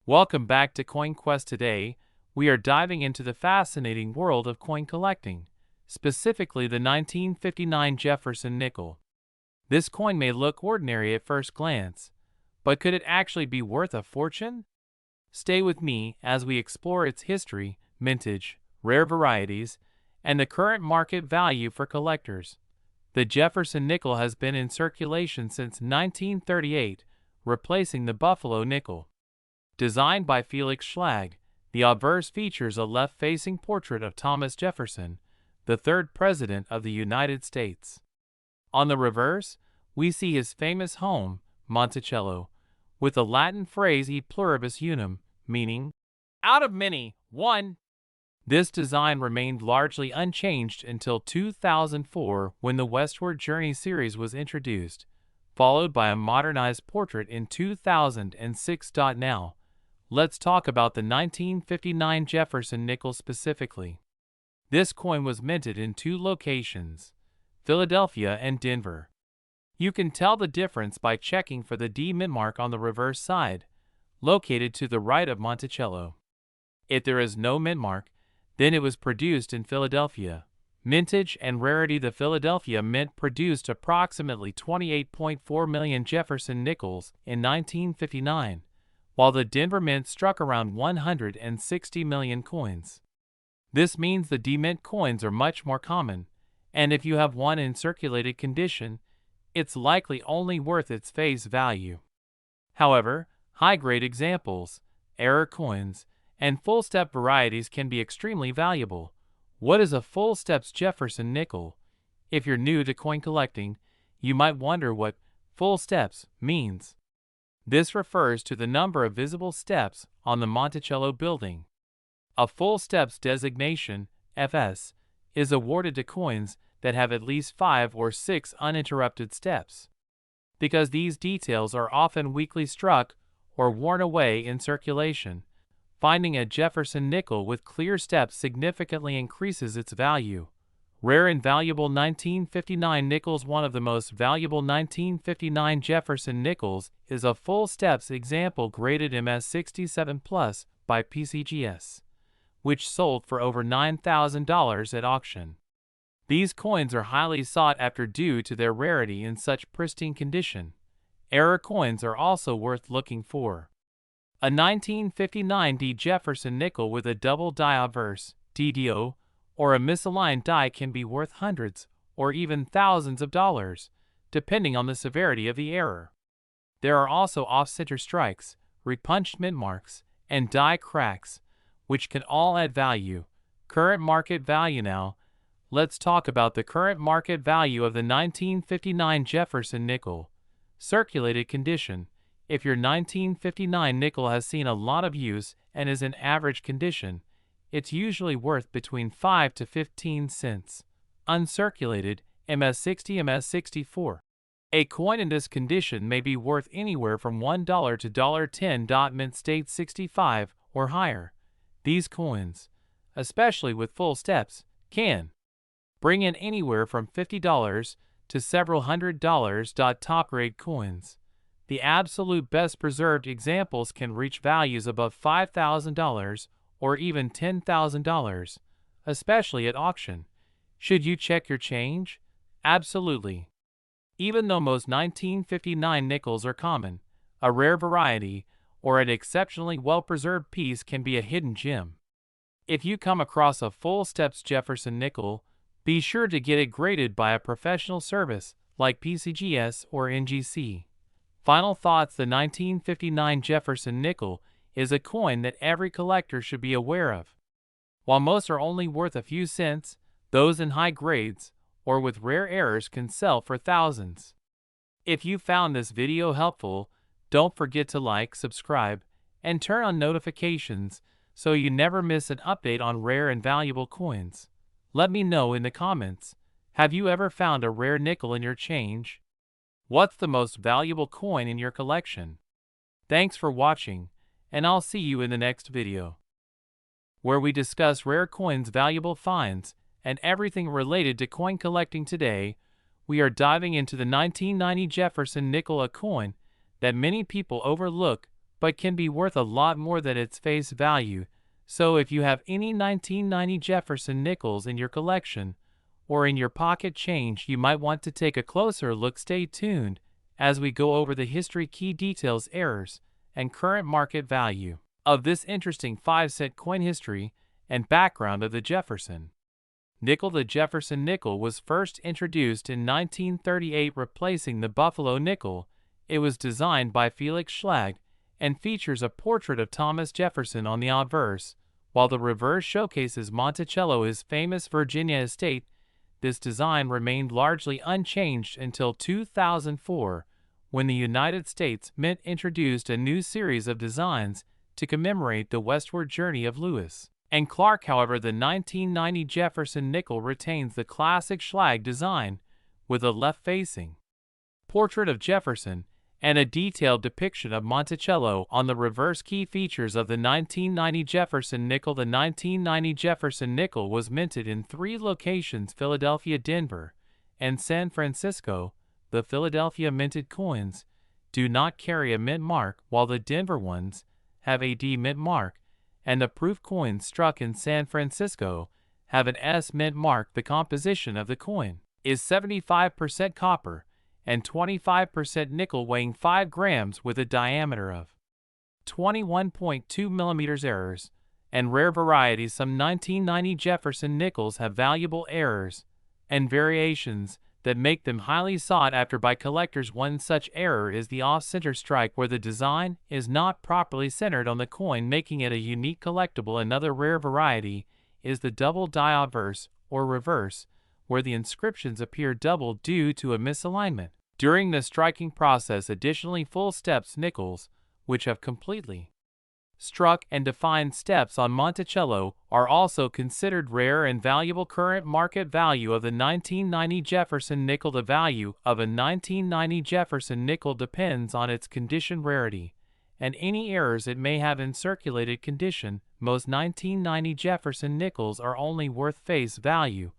Welcome back to CoinQuest. Today, we are diving into the fascinating world of coin collecting, specifically the 1959 Jefferson nickel. This coin may look ordinary at first glance, but could it actually be worth a fortune? Stay with me as we explore its history, mintage, rare varieties, and the current market value for collectors. The Jefferson nickel has been in circulation since 1938, replacing the Buffalo nickel. Designed by Felix Schlag, the obverse features a left-facing portrait of Thomas Jefferson, the third President of the United States. On the reverse, we see his famous home, Monticello, with the Latin phrase E pluribus unum, meaning, out of many, one. This design remained largely unchanged until 2004 when the Westward Journey series was introduced, followed by a modernized portrait in 2006. Now, let's talk about the 1959 Jefferson nickel specifically. This coin was minted in two locations, Philadelphia and Denver. You can tell the difference by checking for the D mint mark on the reverse side, located to the right of Monticello. If there is no mint mark, then it was produced in Philadelphia. Mintage and rarity: the Philadelphia Mint produced approximately 28.4 million Jefferson nickels in 1959, while the Denver Mint struck around 160 million coins. This means the D-Mint coins are much more common, and if you have one in circulated condition, it's likely only worth its face value. However, high-grade examples, error coins, and full-step varieties can be extremely valuable. What is a full-steps Jefferson nickel? If you're new to coin collecting, you might wonder what full steps means. This refers to the number of visible steps on the Monticello building. A full steps designation, FS, is awarded to coins that have at least 5 or 6 uninterrupted steps. Because these details are often weakly struck or worn away in circulation, finding a Jefferson nickel with clear steps significantly increases its value. Rare and valuable 1959 nickels. One of the most valuable 1959 Jefferson nickels is a full steps example graded MS67+ by PCGS, which sold for over $9,000 at auction. These coins are highly sought after due to their rarity in such pristine condition. Error coins are also worth looking for. A 1959 D Jefferson nickel with a double die obverse, DDO, or a misaligned die can be worth hundreds or even thousands of dollars, depending on the severity of the error. There are also off-center strikes, repunched mint marks, and die cracks, which can all add value. Current market value. Now, let's talk about the current market value of the 1959 Jefferson nickel. Circulated condition: if your 1959 nickel has seen a lot of use and is in average condition, it's usually worth between 5 to 15 cents. Uncirculated, MS60, MS64. A coin in this condition may be worth anywhere from $1 to $10. Mint state 65 or higher. These coins, especially with full steps, can bring in anywhere from $50 to several $100s. Top grade coins. The absolute best preserved examples can reach values above $5,000 or even $10,000, especially at auction. Should you check your change? Absolutely. Even though most 1959 nickels are common, a rare variety or an exceptionally well-preserved piece can be a hidden gem. If you come across a full steps Jefferson nickel, be sure to get it graded by a professional service like PCGS or NGC. Final thoughts: the 1959 Jefferson nickel is a coin that every collector should be aware of. While most are only worth a few cents, those in high grades or with rare errors can sell for thousands. If you found this video helpful, don't forget to like, subscribe, and turn on notifications so you never miss an update on rare and valuable coins. Let me know in the comments, have you ever found a rare nickel in your change? What's the most valuable coin in your collection? Thanks for watching, and I'll see you in the next video, where we discuss rare coins, valuable finds, and everything related to coin collecting. Today, we are diving into the 1990 Jefferson nickel, a coin that many people overlook but can be worth a lot more than its face value. So if you have any 1990 Jefferson nickels in your collection or in your pocket change, you might want to take a closer look. Stay tuned as we go over the history, key details, errors, and current market value of this interesting 5-cent coin. History and background of the Jefferson nickel. The Jefferson nickel was first introduced in 1938, replacing the Buffalo nickel. It was designed by Felix Schlag and features a portrait of Thomas Jefferson on the obverse, while the reverse showcases Monticello, his famous Virginia estate. This design remained largely unchanged until 2004, when the United States Mint introduced a new series of designs to commemorate the westward journey of Lewis and Clark. However, the 1990 Jefferson nickel retains the classic Schlag design, with a left-facing portrait of Jefferson and a detailed depiction of Monticello on the reverse. Key features of the 1990 Jefferson nickel. The 1990 Jefferson nickel was minted in 3 locations: Philadelphia, Denver, and San Francisco. The Philadelphia minted coins do not carry a mint mark, while the Denver ones have a D mint mark, and the proof coins struck in San Francisco have an S mint mark. The composition of the coin is 75% copper and 25% nickel, weighing 5 grams with a diameter of 21.2 millimeters. Errors and rare varieties. Some 1990 Jefferson nickels have valuable errors and variations that make them highly sought after by collectors. One such error is the off-center strike, where the design is not properly centered on the coin, making it a unique collectible. Another rare variety is the double die obverse or reverse, where the inscriptions appear double due to a misalignment during the striking process. Additionally, full steps nickels, which have completely struck and defined steps on Monticello, are also considered rare and valuable. Current market value of the 1990 Jefferson nickel. The value of a 1990 Jefferson nickel depends on its condition, rarity, and any errors it may have in circulated condition. Most 1990 Jefferson nickels are only worth face value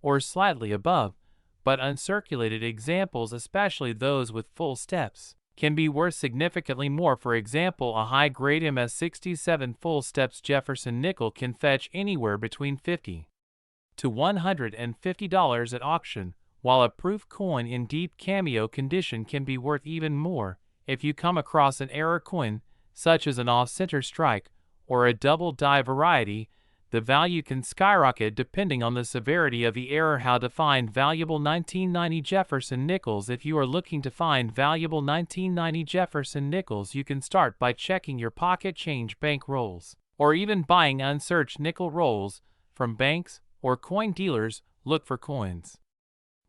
or slightly above, but uncirculated examples, especially those with full steps, can be worth significantly more. For example, a high-grade MS67 full steps Jefferson nickel can fetch anywhere between $50 to $150 at auction, while a proof coin in deep cameo condition can be worth even more. If you come across an error coin, such as an off-center strike or a double die variety, the value can skyrocket depending on the severity of the error. How to find valuable 1990 Jefferson nickels. If you are looking to find valuable 1990 Jefferson nickels, you can start by checking your pocket change, bank rolls, or even buying unsearched nickel rolls from banks or coin dealers. Look for coins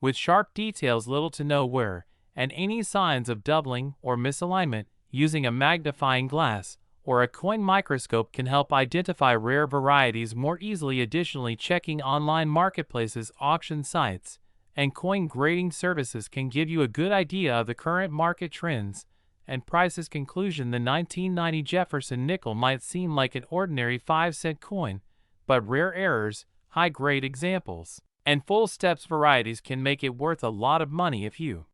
with sharp details, little to no wear, and any signs of doubling or misalignment. Using a magnifying glass or a coin microscope can help identify rare varieties more easily. Additionally, checking online marketplaces, auction sites, and coin grading services can give you a good idea of the current market trends and prices. Conclusion: the 1990 Jefferson nickel might seem like an ordinary 5-cent coin, but rare errors, high-grade examples, and full steps varieties can make it worth a lot of money. If you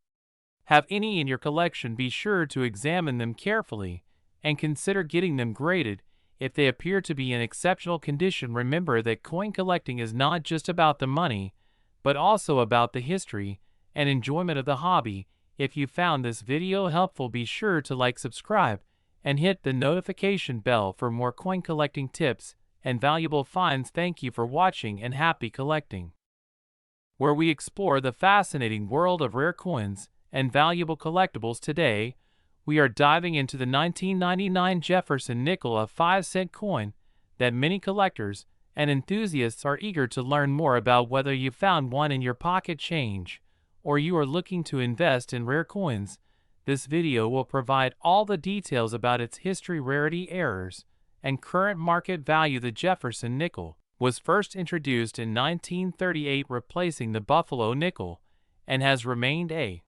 have any in your collection, be sure to examine them carefully and consider getting them graded. If they appear to be in exceptional condition, remember that coin collecting is not just about the money, but also about the history and enjoyment of the hobby. If you found this video helpful, be sure to like, subscribe, and hit the notification bell for more coin collecting tips and valuable finds. Thank you for watching, and happy collecting, where we explore the fascinating world of rare coins and valuable collectibles. Today, we are diving into the 1999 Jefferson nickel, a 5-cent coin that many collectors and enthusiasts are eager to learn more about. Whether you found one in your pocket change or you are looking to invest in rare coins, this video will provide all the details about its history, rarity, errors, and current market value. The Jefferson nickel was first introduced in 1938, replacing the Buffalo nickel, and has remained a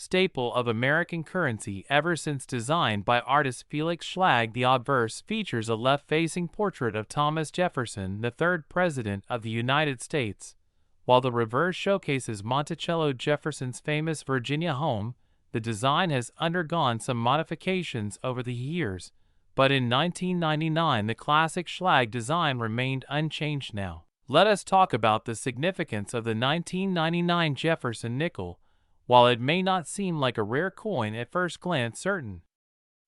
staple of American currency ever since. Designed by artist Felix Schlag, the obverse features a left-facing portrait of Thomas Jefferson, the 3rd President of the United States, while the reverse showcases Monticello, Jefferson's famous Virginia home. the design has undergone some modifications over the years, but in 1999 the classic Schlag design remained unchanged now. Let us talk about the significance of the 1999 Jefferson nickel. While it may not seem like a rare coin at first glance, certain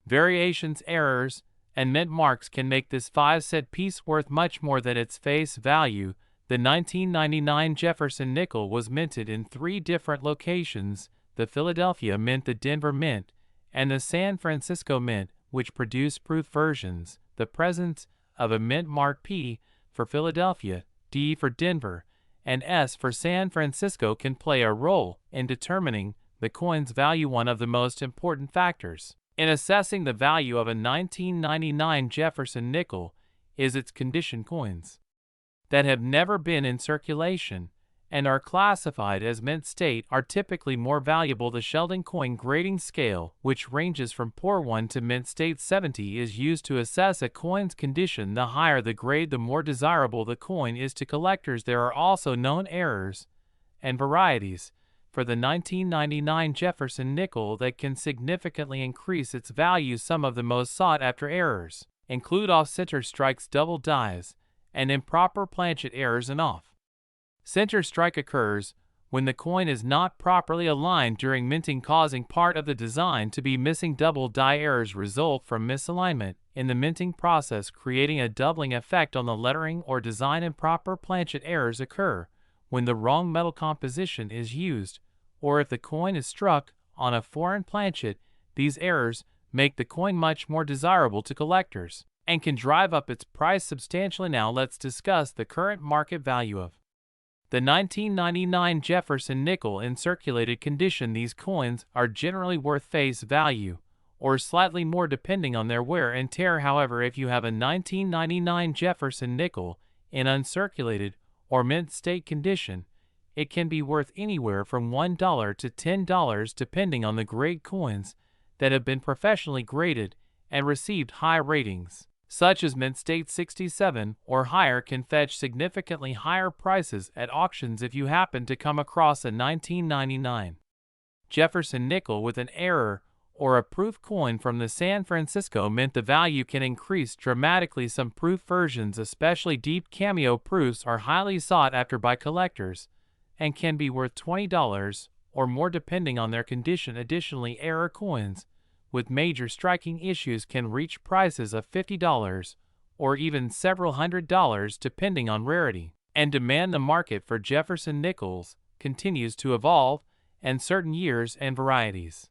variations, errors, and mint marks can make this 5-cent piece worth much more than its face value. The 1999 Jefferson nickel was minted in 3 different locations: the Philadelphia Mint, the Denver Mint, and the San Francisco Mint, which produced proof versions. The presence of a mint mark P for Philadelphia, D for Denver, and S for San Francisco can play a role in determining the coin's value. One of the most important factors in assessing the value of a 1999 Jefferson nickel is its condition. Coins that have never been in circulation and are classified as mint state are typically more valuable. The Sheldon coin grading scale, which ranges from poor 1 to mint state 70, is used to assess a coin's condition. The higher the grade, the more desirable the coin is to collectors. There are also known errors and varieties for the 1999 Jefferson nickel that can significantly increase its value. Some of the most sought-after errors include off-center strikes, double dies, and improper planchet errors. An off-center strike occurs when the coin is not properly aligned during minting, causing part of the design to be missing. Double die errors result from misalignment in the minting process, creating a doubling effect on the lettering or design. Improper planchet errors occur when the wrong metal composition is used, or if the coin is struck on a foreign planchet. These errors make the coin much more desirable to collectors and can drive up its price substantially. Now let's discuss the current market value of the 1999 Jefferson nickel in circulated condition. These coins are generally worth face value or slightly more depending on their wear and tear. However, if you have a 1999 Jefferson nickel in uncirculated or mint state condition, it can be worth anywhere from $1 to $10 depending on the grade. Coins that have been professionally graded and received high ratings, such as mint state 67 or higher, can fetch significantly higher prices at auctions. If you happen to come across a 1999 Jefferson nickel with an error or a proof coin from the San Francisco Mint, the value can increase dramatically. Some proof versions, especially deep cameo proofs, are highly sought after by collectors and can be worth $20 or more depending on their condition. Additionally, error coins with major striking issues can reach prices of $50 or even several $100s depending on rarity and demand. The market for Jefferson nickels continues to evolve, and certain years and varieties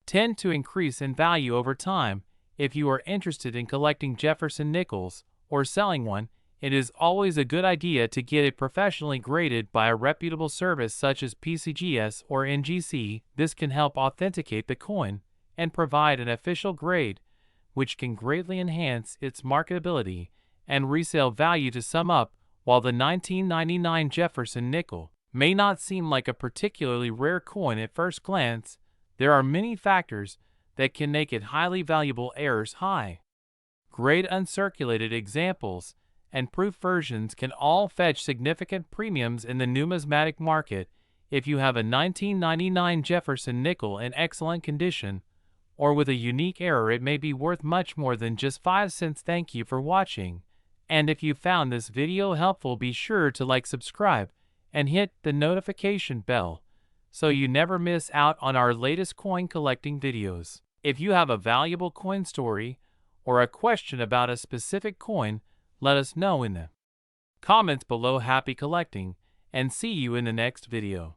tend to increase in value over time. If you are interested in collecting Jefferson nickels or selling one, it is always a good idea to get it professionally graded by a reputable service such as PCGS or NGC. This can help authenticate the coin and provide an official grade, which can greatly enhance its marketability and resale value. To sum up, while the 1999 Jefferson nickel may not seem like a particularly rare coin at first glance, there are many factors that can make it highly valuable. Errors, high grade, uncirculated examples, and proof versions can all fetch significant premiums in the numismatic market. If you have a 1999 Jefferson nickel in excellent condition or with a unique error, it may be worth much more than just 5 cents. Thank you for watching, and if you found this video helpful, be sure to like, subscribe, and hit the notification bell so you never miss out on our latest coin collecting videos. If you have a valuable coin story or a question about a specific coin, let us know in the comments below. Happy collecting, and see you in the next video.